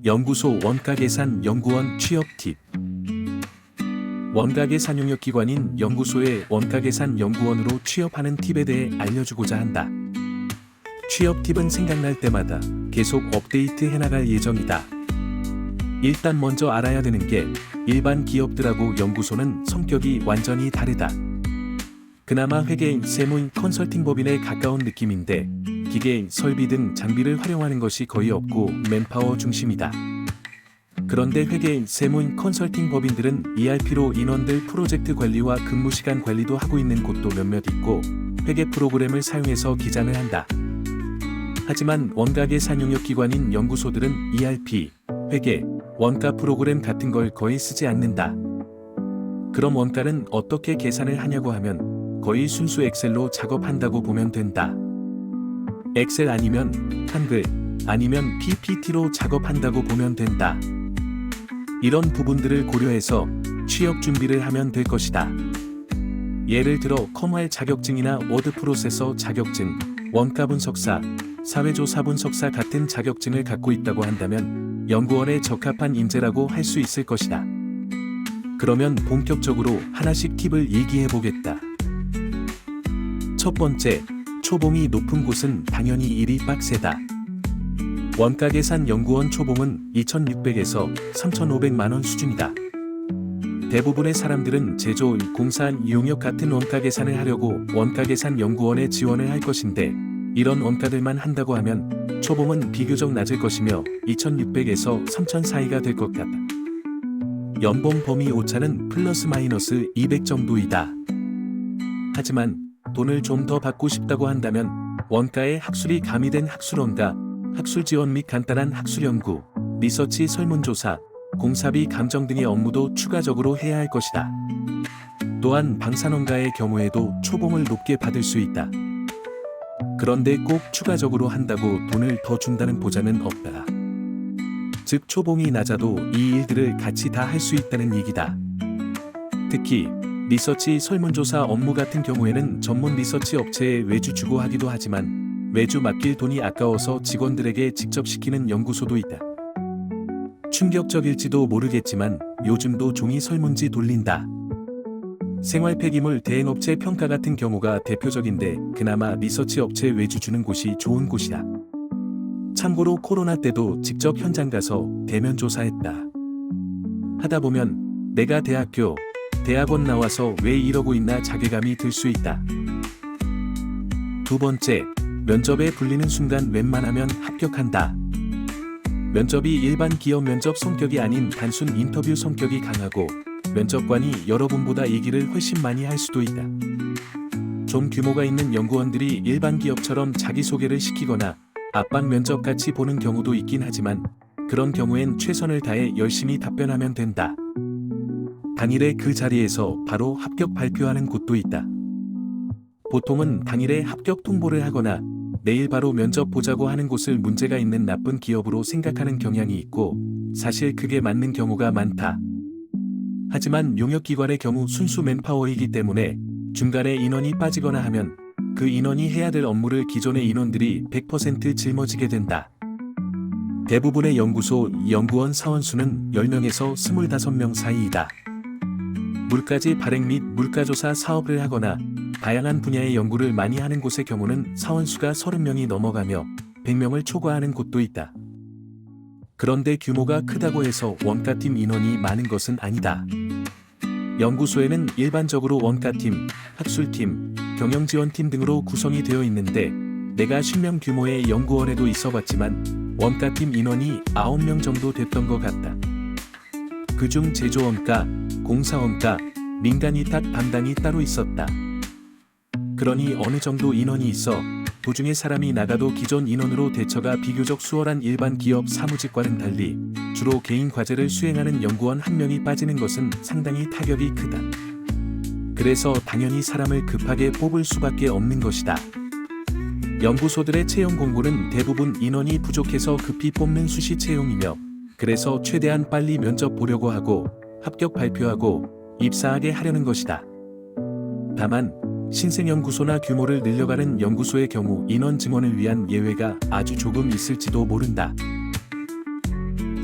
연구소 원가계산 연구원 취업 팁. 원가계산 용역기관인 연구소의 원가계산 연구원으로 취업하는 팁에 대해 알려주고자 한다. 취업 팁은 생각날 때마다 계속 업데이트 해나갈 예정이다. 일단 먼저 알아야 되는 게 일반 기업들하고 연구소는 성격이 완전히 다르다. 그나마 회계인, 세무인, 컨설팅 법인에 가까운 느낌인데 기계, 설비 등 장비를 활용하는 것이 거의 없고 맨파워 중심이다. 그런데 회계인, 세무인, 컨설팅 법인들은 ERP로 인원들 프로젝트 관리와 근무시간 관리도 하고 있는 곳도 몇몇 있고 회계 프로그램을 사용해서 기장을 한다. 하지만 원가계산 용역기관인 연구소들은 ERP, 회계, 원가 프로그램 같은 걸 거의 쓰지 않는다. 그럼 원가는 어떻게 계산을 하냐고 하면 거의 순수 엑셀로 작업한다고 보면 된다. 엑셀 아니면 한글, 아니면 PPT로 작업한다고 보면 된다. 이런 부분들을 고려해서 취업 준비를 하면 될 것이다. 예를 들어 컴활 자격증이나 워드 프로세서 자격증, 원가 분석사, 사회조사 분석사 같은 자격증을 갖고 있다고 한다면 연구원에 적합한 인재라고 할 수 있을 것이다. 그러면 본격적으로 하나씩 팁을 얘기해 보겠다. 첫 번째, 초봉이 높은 곳은 당연히 일이 빡세다. 원가계산 연구원 초봉은 2,600에서 3,500만원 수준이다. 대부분의 사람들은 제조, 공사, 용역 같은 원가 계산을 하려고 원가계산 연구원에 지원을 할 것인데 이런 원가들만 한다고 하면 초봉은 비교적 낮을 것이며 2,600에서 3,000 사이가 될 것 같다. 연봉 범위 오차는 플러스 마이너스 200 정도이다. 하지만 돈을 좀 더 받고 싶다고 한다면 원가에 학술이 가미된 학술원가, 학술 지원 및 간단한 학술 연구, 리서치 설문조사, 공사비 감정 등의 업무도 추가적으로 해야 할 것이다. 또한 방산원가의 경우에도 초봉을 높게 받을 수 있다. 그런데 꼭 추가적으로 한다고 돈을 더 준다는 보장은 없다. 즉 초봉이 낮아도 이 일들을 같이 다 할 수 있다는 얘기다. 특히 리서치 설문조사 업무 같은 경우에는 전문 리서치 업체에 외주 주고 하기도 하지만 외주 맡길 돈이 아까워서 직원들에게 직접 시키는 연구소도 있다. 충격적일지도 모르겠지만 요즘도 종이 설문지 돌린다. 생활 폐기물 대행업체 평가 같은 경우가 대표적인데 그나마 리서치 업체 외주 주는 곳이 좋은 곳이다. 참고로 코로나 때도 직접 현장 가서 대면 조사했다. 하다 보면 내가 대학원 나와서 왜 이러고 있나 자괴감이 들 수 있다. 두 번째, 면접에 불리는 순간 웬만하면 합격한다. 면접이 일반 기업 면접 성격이 아닌 단순 인터뷰 성격이 강하고 면접관이 여러분보다 얘기를 훨씬 많이 할 수도 있다. 좀 규모가 있는 연구원들이 일반 기업처럼 자기소개를 시키거나 압박 면접같이 보는 경우도 있긴 하지만 그런 경우엔 최선을 다해 열심히 답변하면 된다. 당일에 그 자리에서 바로 합격 발표하는 곳도 있다. 보통은 당일에 합격 통보를 하거나 내일 바로 면접 보자고 하는 곳을 문제가 있는 나쁜 기업으로 생각하는 경향이 있고 사실 그게 맞는 경우가 많다. 하지만 용역기관의 경우 순수 맨파워이기 때문에 중간에 인원이 빠지거나 하면 그 인원이 해야 될 업무를 기존의 인원들이 100% 짊어지게 된다. 대부분의 연구소, 연구원 사원수는 10명에서 25명 사이이다. 물가지 발행 및 물가조사 사업을 하거나 다양한 분야의 연구를 많이 하는 곳의 경우는 사원수가 30명이 넘어가며 100명을 초과하는 곳도 있다. 그런데 규모가 크다고 해서 원가팀 인원이 많은 것은 아니다. 연구소에는 일반적으로 원가팀, 학술팀, 경영지원팀 등으로 구성이 되어 있는데 내가 10명 규모의 연구원에도 있어봤지만 원가팀 인원이 9명 정도 됐던 것 같다. 그중 제조원가, 공사원가, 민간위탁 담당이 따로 있었다. 그러니 어느 정도 인원이 있어 도중에 사람이 나가도 기존 인원으로 대처가 비교적 수월한 일반 기업 사무직과는 달리 주로 개인 과제를 수행하는 연구원 한 명이 빠지는 것은 상당히 타격이 크다. 그래서 당연히 사람을 급하게 뽑을 수밖에 없는 것이다. 연구소들의 채용 공고는 대부분 인원이 부족해서 급히 뽑는 수시 채용이며 그래서 최대한 빨리 면접 보려고 하고 합격 발표하고 입사하게 하려는 것이다. 다만 신생연구소나 규모를 늘려가는 연구소의 경우 인원 증원을 위한 예외가 아주 조금 있을지도 모른다.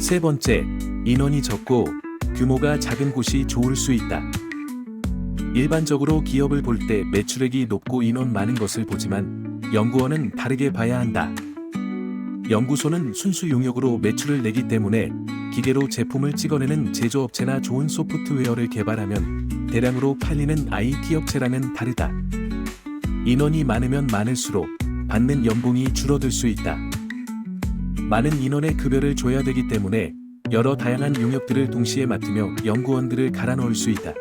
세 번째, 인원이 적고 규모가 작은 곳이 좋을 수 있다. 일반적으로 기업을 볼 때 매출액이 높고 인원 많은 것을 보지만 연구원은 다르게 봐야 한다. 연구소는 순수 용역으로 매출을 내기 때문에 기계로 제품을 찍어내는 제조업체나 좋은 소프트웨어를 개발하면 대량으로 팔리는 IT 업체랑은 다르다. 인원이 많으면 많을수록 받는 연봉이 줄어들 수 있다. 많은 인원의 급여를 줘야 되기 때문에 여러 다양한 용역들을 동시에 맡으며 연구원들을 갈아 넣을 수 있다.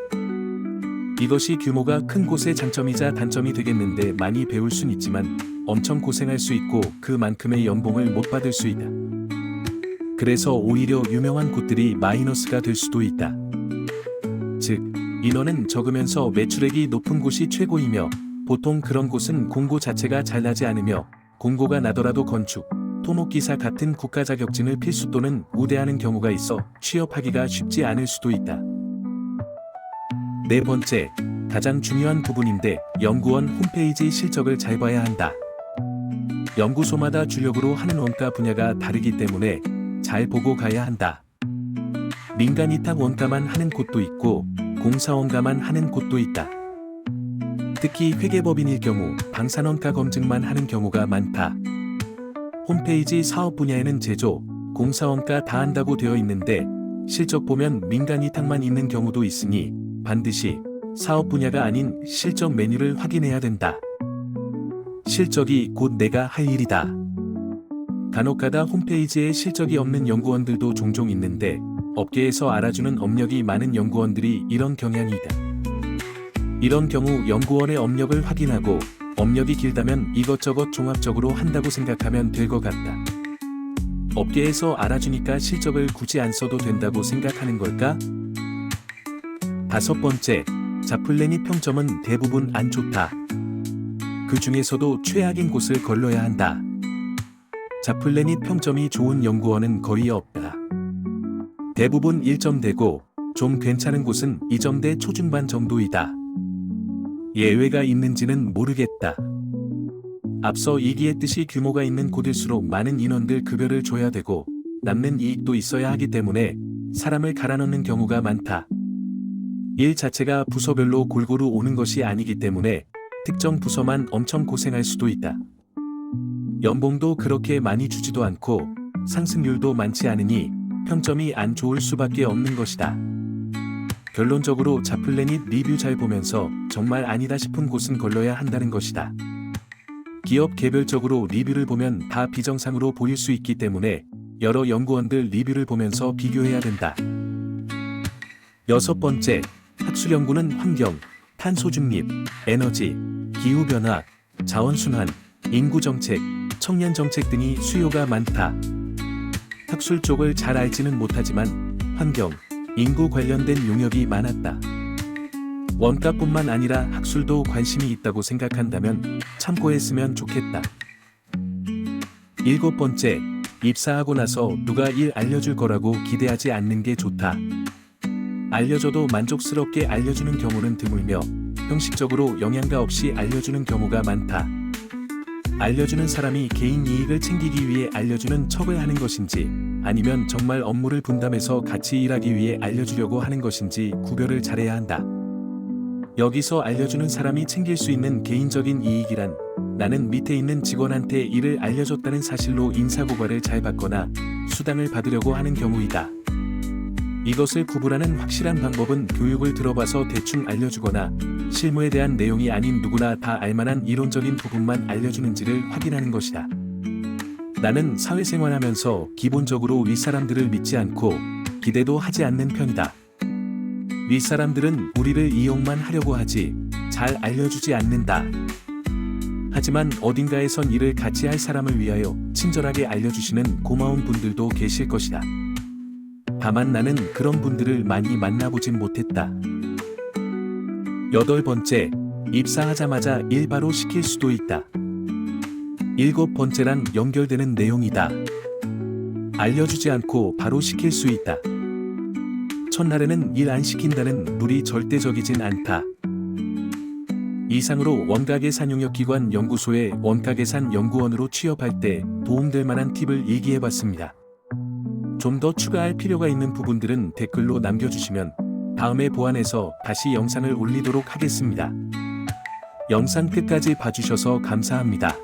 이것이 규모가 큰 곳의 장점이자 단점이 되겠는데 많이 배울 순 있지만 엄청 고생할 수 있고 그만큼의 연봉을 못 받을 수 있다. 그래서 오히려 유명한 곳들이 마이너스가 될 수도 있다. 즉, 인원은 적으면서 매출액이 높은 곳이 최고이며 보통 그런 곳은 공고 자체가 잘 나지 않으며 공고가 나더라도 건축, 토목기사 같은 국가 자격증을 필수 또는 우대하는 경우가 있어 취업하기가 쉽지 않을 수도 있다. 네 번째, 가장 중요한 부분인데 연구원 홈페이지 실적을 잘 봐야 한다. 연구소마다 주력으로 하는 원가 분야가 다르기 때문에 잘 보고 가야 한다. 민간 위탁 원가만 하는 곳도 있고 공사 원가만 하는 곳도 있다. 특히 회계법인일 경우 방산원가 검증만 하는 경우가 많다. 홈페이지 사업 분야에는 제조, 공사 원가 다 한다고 되어 있는데 실적 보면 민간 위탁만 있는 경우도 있으니 반드시 사업 분야가 아닌 실적 메뉴를 확인해야 된다. 실적이 곧 내가 할 일이다. 간혹가다 홈페이지에 실적이 없는 연구원들도 종종 있는데 업계에서 알아주는 업력이 많은 연구원들이 이런 경향이다. 이런 경우 연구원의 업력을 확인하고 업력이 길다면 이것저것 종합적으로 한다고 생각하면 될 것 같다. 업계에서 알아주니까 실적을 굳이 안 써도 된다고 생각하는 걸까? 다섯 번째, 자플래닛 평점은 대부분 안 좋다. 그 중에서도 최악인 곳을 걸러야 한다. 자플래닛 평점이 좋은 연구원은 거의 없다. 대부분 1점대고 좀 괜찮은 곳은 2점대 초중반 정도이다. 예외가 있는지는 모르겠다. 앞서 얘기했듯이 규모가 있는 곳일수록 많은 인원들 급여를 줘야 되고 남는 이익도 있어야 하기 때문에 사람을 갈아 넣는 경우가 많다. 일 자체가 부서별로 골고루 오는 것이 아니기 때문에 특정 부서만 엄청 고생할 수도 있다. 연봉도 그렇게 많이 주지도 않고 상승률도 많지 않으니 평점이 안 좋을 수밖에 없는 것이다. 결론적으로 자플래닛 리뷰 잘 보면서 정말 아니다 싶은 곳은 걸러야 한다는 것이다. 기업 개별적으로 리뷰를 보면 다 비정상으로 보일 수 있기 때문에 여러 연구원들 리뷰를 보면서 비교해야 된다. 여섯 번째, 학술연구는 환경, 탄소 중립, 에너지, 기후변화, 자원순환, 인구정책, 청년정책 등이 수요가 많다. 학술 쪽을 잘 알지는 못하지만 환경, 인구 관련된 용역이 많았다. 원가뿐만 아니라 학술도 관심이 있다고 생각한다면 참고했으면 좋겠다. 일곱 번째, 입사하고 나서 누가 일 알려줄 거라고 기대하지 않는 게 좋다. 알려줘도 만족스럽게 알려주는 경우는 드물며 형식적으로 영양가 없이 알려주는 경우가 많다. 알려주는 사람이 개인 이익을 챙기기 위해 알려주는 척을 하는 것인지 아니면 정말 업무를 분담해서 같이 일하기 위해 알려주려고 하는 것인지 구별을 잘해야 한다. 여기서 알려주는 사람이 챙길 수 있는 개인적인 이익이란 나는 밑에 있는 직원한테 일을 알려줬다는 사실로 인사고발을 잘 받거나 수당을 받으려고 하는 경우이다. 이것을 구분하는 확실한 방법은 교육을 들어봐서 대충 알려주거나 실무에 대한 내용이 아닌 누구나 다 알만한 이론적인 부분만 알려주는지를 확인하는 것이다. 나는 사회생활하면서 기본적으로 윗사람들을 믿지 않고 기대도 하지 않는 편이다. 윗사람들은 우리를 이용만 하려고 하지 잘 알려주지 않는다. 하지만 어딘가에선 일을 같이 할 사람을 위하여 친절하게 알려주시는 고마운 분들도 계실 것이다. 다만 나는 그런 분들을 많이 만나보진 못했다. 여덟 번째, 입사하자마자 일 바로 시킬 수도 있다. 일곱 번째랑 연결되는 내용이다. 알려주지 않고 바로 시킬 수 있다. 첫날에는 일 안 시킨다는 룰이 절대적이진 않다. 이상으로 원가계산용역기관 연구소의 원가계산 연구원으로 취업할 때 도움될 만한 팁을 얘기해봤습니다. 좀 더 추가할 필요가 있는 부분들은 댓글로 남겨주시면 다음에 보완해서 다시 영상을 올리도록 하겠습니다. 영상 끝까지 봐주셔서 감사합니다.